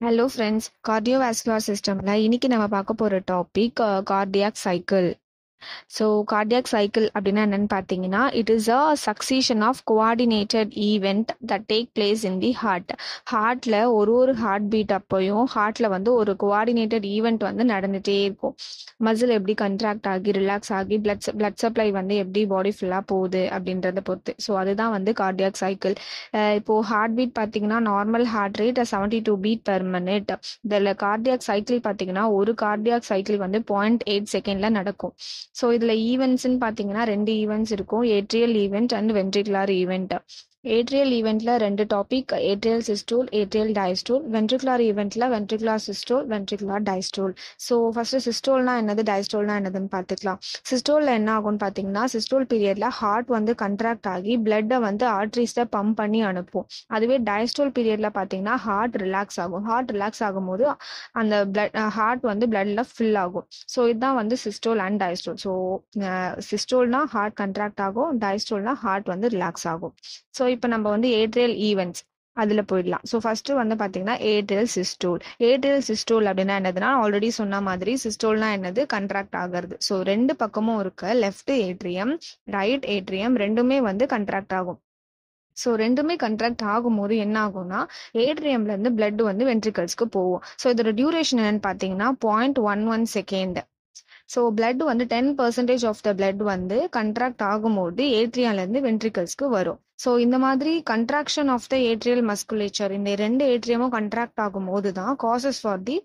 Hello friends, cardiovascular சிஸ்டம்ல இன்னைக்கு நம்ம பார்க்க போற topic cardiac cycle. So cardiac cycle அப்படின்னா என்னன்னு பார்த்தீங்கன்னா, it is a succession of coordinated event that take place in the heart. ஹார்ட்ல ஒரு ஹார்ட் பீட் அப்போயும் ஹார்ட்ல ஒரு கோஆர்டினேட்டட் ஈவெண்ட் நடந்துட்டே இருக்கும். மசில் எப்படி கண்ட்ராக்ட் ஆகி ரிலாக்ஸ் ஆகி பிளட் சப்ளை எப்படி பாடி ஃபுல்லாக போகுது அப்படின்றத பொறுத்து. ஸோ அதுதான் கார்டியாக் சைக்கிள். இப்போ ஹார்ட் பீட் பார்த்தீங்கன்னா, normal heart rate 72 beat per minute. இதில் கார்டியாக் சைக்கிள் பார்த்தீங்கன்னா, ஒரு கார்டியாக் சைக்கிள் 0.8 செகண்ட்ல நடக்கும். ஸோ இதில் ஈவெண்ட்ஸ்ன்னு பார்த்தீங்கன்னா 2 ஈவெண்ட்ஸ் இருக்கும், atrial event and ventricular event. Atrial ஈவெண்ட்ல 2 topic, atrial systole, atrial diastole. Ventricular ஈவெண்ட்ல ventricular systole, ventricular diastole. So first சிஸ்டோல்னா என்னது, டயஸ்டோல்னா என்னதுன்னு பார்த்துக்கலாம். சிஸ்டோல்ல என்ன ஆகும்னு பார்த்தீங்கன்னா, சிஸ்டோல் பீரியட்ல ஹார்ட் கண்ட்ராக்ட் ஆகி பிளட்டை ஆர்ட்ரிஸ்ட பம்ப் பண்ணி அனுப்பும். அதுவே டயஸ்டோல் பீரியட்ல பார்த்தீங்கன்னா ஹார்ட் ரிலாக்ஸ் ஆகும். ஹார்ட் ரிலாக்ஸ் ஆகும்போது அந்த பிளட் ஹார்ட் பிளட்ல ஃபில் ஆகும். ஸோ இதுதான் சிஸ்டோல் அண்ட் டயஸ்டோல். ஸோ சிஸ்டோல்னா ஹார்ட் கண்ட்ராக்ட் ஆகும், டயஸ்டோல்னா ஹார்ட் ரிலாக்ஸ் ஆகும். ஸோ இப்போ நம்ம ஏட்ரியல் ஈவெண்ட்ஸ் அதில் போயிடலாம். ஸோ ஃபர்ஸ்ட் பார்த்தீங்கன்னா ஏட்ரியல் சிஸ்டோல். ஏட்ரியல் சிஸ்டோல் அப்படின்னா என்னதுன்னா, ஆல்ரெடி சொன்ன மாதிரி சிஸ்டோல்னா என்னது, கண்ட்ராக்ட் ஆகிறது. ஸோ 2 பக்கமும் இருக்க லெஃப்ட் ஏட்ரியம், ரைட் ஏட்ரியம் ரெண்டுமே கண்ட்ராக்ட் ஆகும். ஸோ ரெண்டுமே கண்ட்ராக்ட் ஆகும்போது என்ன ஆகும்னா, ஏட்ரியம்ல இருந்து பிளட் வென்ட்ரிகல்ஸ்க்கு போகும். ஸோ இதோட டியூரேஷன் என்னன்னு பார்த்தீங்கன்னா 0.11 second. So blood 10% of the blood contract ஆகும்போது ஏட்ரியால இருந்து வென்ட்ரிகல்ஸ்க்கு வரும். ஸோ இந்த மாதிரி contraction of the atrial musculature, இந்த 2 ஏட்ரியமும் கண்ட்ராக்ட் ஆகும்போது தான் causes for the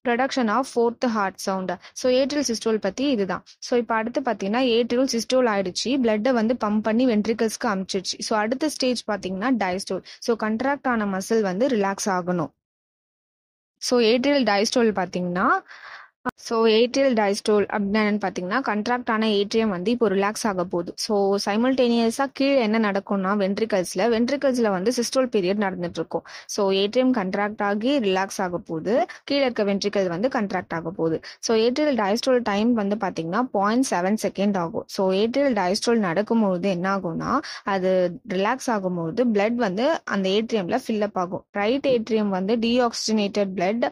production of 4th heart sound. So atrial systole பத்தி இதுதான். ஸோ இப்போ அடுத்து பார்த்தீங்கன்னா, ஏட்ரியல் சிஸ்டோல் ஆயிடுச்சு, பிளட்டை பம்ப் பண்ணி வென்ட்ரிகல்ஸ்க்கு அனுப்பிச்சிடுச்சு. ஸோ அடுத்த ஸ்டேஜ் பார்த்தீங்கன்னா டயஸ்டோல். ஸோ கண்ட்ராக்ட் ஆன மசில் ரிலாக்ஸ் ஆகணும். ஸோ ஏட்ரியல் டயஸ்டோல் பார்த்தீங்கன்னா, ஏட்ரியல் டயஸ்டோல் அப்படின்னா என்னன்னு பார்த்தீங்கன்னா, கண்ட்ராக்ட் ஆன ஏட்ரியம் இப்போ ரிலாக்ஸ் ஆக போகுது. ஸோ சைமல்டேனியஸாக கீழே என்ன நடக்கும்னா, வென்ட்ரிகல்ஸ்ல சிஸ்டோல் பீரியட் நடந்துட்டு இருக்கும். ஸோ ஏட்ரியம் கண்ட்ராக்ட் ஆகி ரிலாக்ஸ் ஆக போகுது, கீழே இருக்க வென்ட்ரிகல் கண்ட்ராக்ட் ஆக போகுது. ஸோ ஏட்ரியல் டயஸ்டோல் டைம் பார்த்தீங்கன்னா 0.7 செகண்ட் ஆகும். ஸோ ஏட்ரியல் டயஸ்டோல் நடக்கும்போது என்ன ஆகும்னா, அது ரிலாக்ஸ் ஆகும்போது பிளட் அந்த ஏட்ரியம்ல ஃபில்லப் ஆகும். Right atrium deoxygenated blood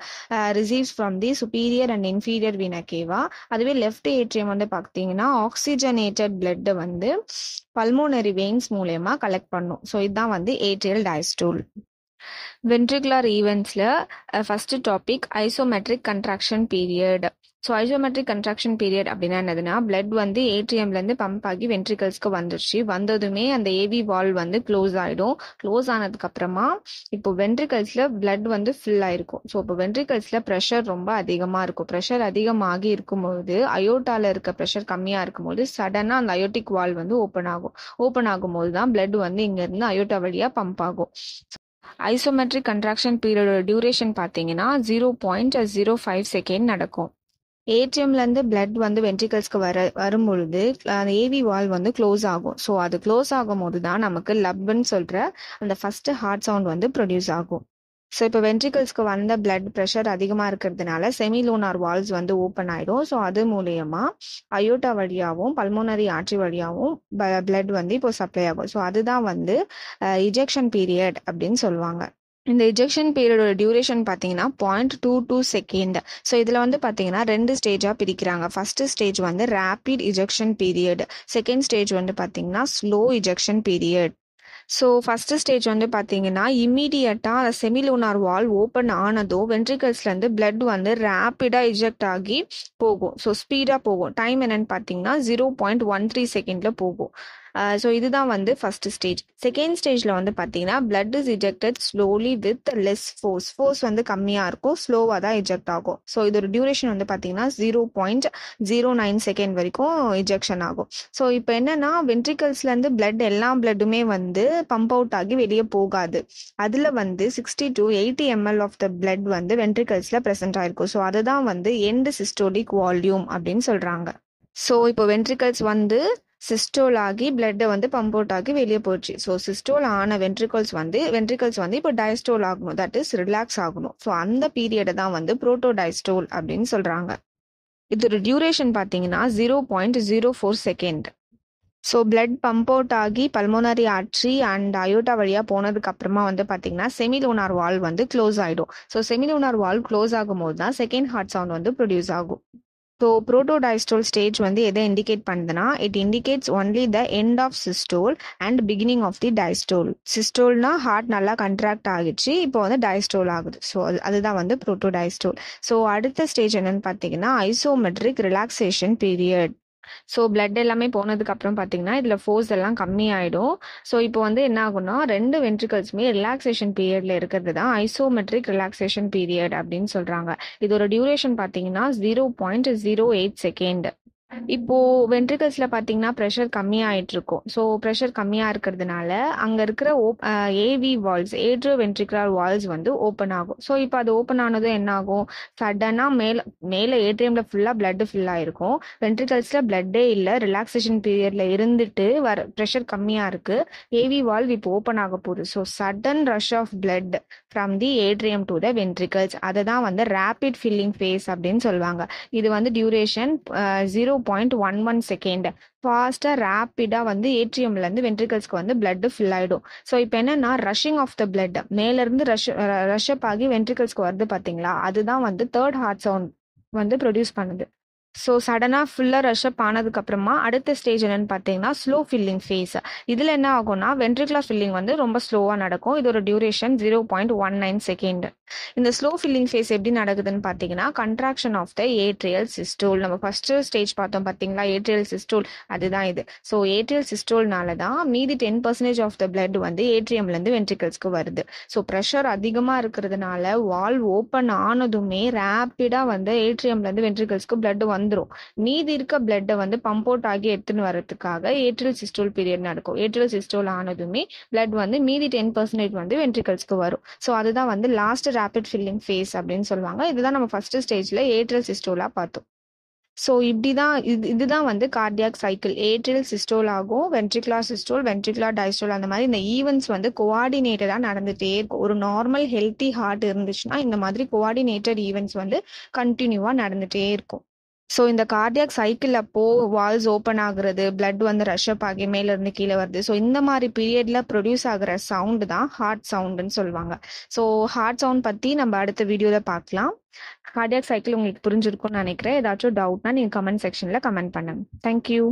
receives from the superior and inferior vena cava. அதுவே லெஃப்ட் ஏட்ரியம் பார்த்தீங்கன்னா ஆக்சிஜனேட்டட் பிளட் பல்மோனரி வெயின்ஸ் மூலமா கலெக்ட் பண்ணும். ஸோ இதுதான் ஏட்ரியல் டயஸ்டோல். வென்ட்ரிகுலர் ஈவெண்ட்ஸ்ல first topic isometric contraction period. So isometric contraction period அப்படின்னா என்னதுன்னா, blood ஏட்ரியம்ல இருந்து pump ஆகி வென்ட்ரிகல்ஸ்க்கு வந்துருச்சு. வந்ததுமே அந்த ஏவி வால் க்ளோஸ் ஆயிடும். க்ளோஸ் ஆனதுக்கு அப்புறமா இப்போ வென்ட்ரிகல்ஸ்ல பிளட் ஃபில் ஆயிருக்கும். ஸோ இப்போ வென்ட்ரிகல்ஸ்ல ப்ரெஷர் ரொம்ப அதிகமா இருக்கும். ப்ரெஷர் அதிகமாகி இருக்கும்போது, அயோட்டால இருக்க ப்ரெஷர் கம்மியா இருக்கும்போது சடனா அந்த அயோட்டிக் வால் ஓப்பன் ஆகும். ஓப்பன் ஆகும்போது தான் பிளட் இங்க இருந்து அயோட்டா வழியா பம்ப் ஆகும். ஐசோமெட்ரிக் கண்ட்ராக்ஷன் பீரியடோட டியூரேஷன் பார்த்தீங்கன்னா 0.05 செகண்ட் நடக்கும். ஏடிஎம்ல இருந்து பிளட் வென்ட்ரிகல்ஸ்க்கு வரும் பொழுது அந்த ஏவி வால் க்ளோஸ் ஆகும். ஸோ அது க்ளோஸ் ஆகும் போது தான் நமக்கு லப்னு சொல்ற அந்த ஃபர்ஸ்ட் ஹார்ட் சவுண்ட் ப்ரொடியூஸ் ஆகும். ஸோ இப்போ வென்ட்ரிகல்ஸ்க்கு வந்த பிளட் ப்ரெஷர் அதிகமாக இருக்கிறதுனால செமிலூனார் வால்ஸ் ஓப்பன் ஆயிடும். ஸோ அது மூலயமா அயோட்டா வழியாகவும் பல்மோனரி ஆர்டரி வழியாகவும் பிளட் இப்போ சப்ளை ஆகும். ஸோ அதுதான் இஜெக்ஷன் பீரியட் அப்படின்னு சொல்லுவாங்க. இந்த இஜெக்ஷன் பீரியடோட டியூரேஷன் பார்த்தீங்கன்னா 0.22 செகண்ட். ஸோ இதில் பார்த்தீங்கன்னா 2 ஸ்டேஜாக பிரிக்கிறாங்க. First stage rapid ejection period, second stage பார்த்தீங்கன்னா slow ejection period. So first stage பார்த்தீங்கன்னா இம்மீடியட்டாக செமிலூனார் வால் ஓப்பன் ஆனதோ வென்ட்ரிகல்ஸ்லேருந்து பிளட் ரேப்பிடாக இஜெக்ட் ஆகி போகும். ஸோ ஸ்பீடாக போகும். டைம் என்னன்னு பார்த்தீங்கன்னா 0.13 செகண்டில் போகும். ஸோ இதுதான் ஃபர்ஸ்ட் ஸ்டேஜ். செகண்ட் ஸ்டேஜில் பார்த்தீங்கன்னா blood is ejected slowly with less force. Force கம்மியாக இருக்கும், ஸ்லோவாக தான் இஜெக்ட் ஆகும். ஸோ இதோட டியூரேஷன் பார்த்தீங்கன்னா 0.09 செகண்ட் வரைக்கும் இஜெக்ஷன் ஆகும். ஸோ இப்போ என்னன்னா, வென்ட்ரிகல்ஸ்லேருந்து பிளட் எல்லா பிளட்டுமே பம்ப் அவுட் ஆகி வெளியே போகாது. அதில் 60 to 80 ml of the blood வென்ட்ரிகல்ஸ்ல ப்ரெசென்ட் ஆயிருக்கும். ஸோ அதுதான் எண்ட் சிஸ்டோலிக் வால்யூம் அப்படின்னு சொல்றாங்க. ஸோ இப்போ வென்ட்ரிகல்ஸ் சிஸ்டோல் ஆகி பிளட்டை பம்ப் அவுட் ஆகி வெளியே போச்சு. ஸோ சிஸ்டோல் ஆன வென்ட்ரிகல்ஸ் இப்போ டயஸ்டோல் ஆகணும், தட் இஸ் ரிலாக்ஸ் ஆகணும். ஸோ அந்த பீரியடை தான் புரோட்டோ டயஸ்டோல் அப்படின்னு சொல்றாங்க. இதோட டியூரேஷன் பார்த்தீங்கன்னா 0.04 second. So blood pump out ஆகி பல்மோனரி ஆர்ட்ரி அண்ட் அயோட்டா வழியாக போனதுக்கு அப்புறமா வந்து பார்த்தீங்கன்னா செமிலூனார் வால்வ் வந்து க்ளோஸ் ஆகிடும். ஸோ செமிலூனார் வால்வ் க்ளோஸ் ஆகும்போது தான் செகண்ட் ஹார்ட் சவுண்ட் வந்து ப்ரொடியூஸ் ஆகும். ஸோ புரோட்டோடைஸ்டோல் ஸ்டேஜ் வந்து எதை இண்டிகேட் பண்ணுதுன்னா, it indicates only the end of systole and beginning of the diastole. சிஸ்டோல்னா ஹார்ட் நல்லா கண்ட்ராக்ட் ஆகிடுச்சு, இப்போ வந்து டைஸ்டோல் ஆகுது. ஸோ அதுதான் வந்து புரோட்டோடைஸ்டோல். ஸோ அடுத்த ஸ்டேஜ் என்னன்னு பார்த்தீங்கன்னா isometric relaxation period. So blood எல்லாமே போனதுக்கு அப்புறம் பார்த்தீங்கன்னா இதில் ஃபோர்ஸ் எல்லாம் கம்மியாயிடும். ஸோ இப்போ வந்து என்ன ஆகும்னா 2 வென்ட்ரிகல்ஸுமே ரிலாக்ஸேஷன் பீரியட்ல இருக்கிறது தான் ஐசோமெட்ரிக் ரிலாக்ஸேஷன் பீரியட் அப்படின்னு சொல்றாங்க. இதோட டியூரேஷன் பார்த்தீங்கன்னா 0.08 செகண்ட். இப்போ வென்ட்ரிகல்ஸ்ல பாத்தீங்கன்னா ப்ரெஷர் கம்மியாயிட்டு இருக்கும். ஸோ ப்ரெஷர் கம்மியா இருக்கிறதுனால அங்க இருக்கிற AV Waals, atrio ventricular Waals வந்து ஓப்பன் ஆகும். ஸோ இப்போ அது ஓப்பன் ஆனதும் என்ன ஆகும், சடனா மேல ஏட்ரியம்ல ஃபுல்லா பிளட் ஃபில் ஆயிருக்கும். வென்ட்ரிகல்ஸ்ல பிளட்டே இல்லை, ரிலாக்ஸேஷன் பீரியட்ல இருந்துட்டு வர ப்ரெஷர் கம்மியா இருக்கு, ஏவி வால்வ் இப்போ ஓப்பன் ஆக போகுது. So sudden rush of blood from the atrium to the ventricles, அதை தான் வந்து ரேபிட் ஃபில்லிங் ஃபேஸ் அப்படின்னு சொல்லுவாங்க. இது வந்து டியூரேஷன் 0.11 செகண்ட். ஃபாஸ்ட்டாக ரேப்பிடாக வந்து ஏட்ரியம்லேருந்து வென்ட்ரிகல்ஸ்க்கு வந்து பிளட் ஃபில் ஆகிடும். ஸோ இப்போ என்னன்னா ரஷ்ஷிங் ஆஃப் த பிளட் மேலேருந்து ரஷ்அப் ஆகி வென்ட்ரிகல்ஸ்க்கு வருது பார்த்தீங்களா, அதுதான் வந்து தேர்ட் ஹார்ட் சவுண்ட் வந்து ப்ரொடியூஸ் பண்ணுது. ஸோ சடனாக ஃபுல்லாக ரஷ்அப் ஆனதுக்கு அப்புறமா அடுத்த ஸ்டேஜ் என்னன்னு பார்த்தீங்கன்னா ஸ்லோ ஃபில்லிங் ஃபேஸ். இதில் என்ன ஆகும்னா வென்ட்ரிகுலர் ஃபில்லிங் வந்து ரொம்ப ஸ்லோவாக நடக்கும். இதோட டியூரேஷன் 0.19 செகண்ட். இந்த ஸ்லோ ஃபில்லிங் ஃபேஸ் எப்படி நடக்குதுன்னு பார்த்தீங்கன்னா contraction of the atrial systole. நம்ம ஃபர்ஸ்ட் ஸ்டேஜ் பார்த்தோம் பார்த்தீங்களா, ஏட்ரியல் சிஸ்டோல், அதுதான் இது. ஸோ ஏட்ரியல் சிஸ்டோல்னால தான் மீதி 10% ஆஃப் த பிளட் வந்து ஏட்ரியம்லேருந்து வென்ட்ரிகல்ஸ்க்கு வருது. ஸோ ப்ரெஷர் அதிகமாக இருக்கிறதுனால வால்வ் ஓப்பன் ஆனதுமே ரேப்பிடாக வந்து ஏட்ரியம்லேருந்து வென்ட்ரிகல்ஸ்க்கு பிளட் வந்துடும். மீதி இருக்க பிளட்டை வந்து பம்ப் அவுட் ஆகி எடுத்துன்னு வரதுக்காக ஏட்ரியல் சிஸ்டோல் பீரியட் நடக்கும். ஏட்ரியல் சிஸ்டோல் ஆனதுமே பிளட் வந்து மீதி 10% வந்து வென்ட்ரிகல்ஸ்க்கு வரும். ஸோ அதுதான் வந்து லாஸ்ட் ரேபிட் ஃபில்லிங் ஃபேஸ் அப்படின்னு சொல்லுவாங்க. இதுதான் நம்ம ஃபர்ஸ்ட் ஸ்டேஜ்ல ஏட்ரியல் சிஸ்டோலா பார்த்தோம். ஸோ இப்படிதான் இதுதான் வந்து கார்டியாக் சைக்கிள். ஏட்ரியல் சிஸ்டோல் ஆகும், வென்ட்ரிகுலர் சிஸ்டோல், வென்ட்ரிகுலர் டைஸ்டோல், அந்த மாதிரி இந்த ஈவெண்ட்ஸ் வந்து கோஆர்டினேட்டடா நடந்துட்டே இருக்கும். ஒரு நார்மல் ஹெல்த்தி ஹார்ட் இருந்துச்சுன்னா இந்த மாதிரி கோஆர்டினேட்டட் ஈவெண்ட்ஸ் வந்து கண்டினியூவா நடந்துட்டே இருக்கும். ஸோ இந்த கார்டியாக் சைக்கிள் அப்போ வால்ஸ் ஓப்பன் ஆகுறது, பிளட் வந்து ரஷ்அப் ஆகி மேல இருந்து கீழே வருது. ஸோ இந்த மாதிரி பீரியட்ல ப்ரொடியூஸ் ஆகுற சவுண்டு தான் ஹார்ட் சவுண்டுன்னு சொல்லுவாங்க. ஸோ ஹார்ட் சவுண்ட் பத்தி நம்ம அடுத்த வீடியோல பார்க்கலாம். கார்டியாக் சைக்கிள் உங்களுக்கு புரிஞ்சிருக்கும்னு நினைக்கிறேன். ஏதாச்சும் டவுட்னா நீங்க கமெண்ட் செக்ஷன்ல கமெண்ட் பண்ணுங்க. தேங்க்யூ.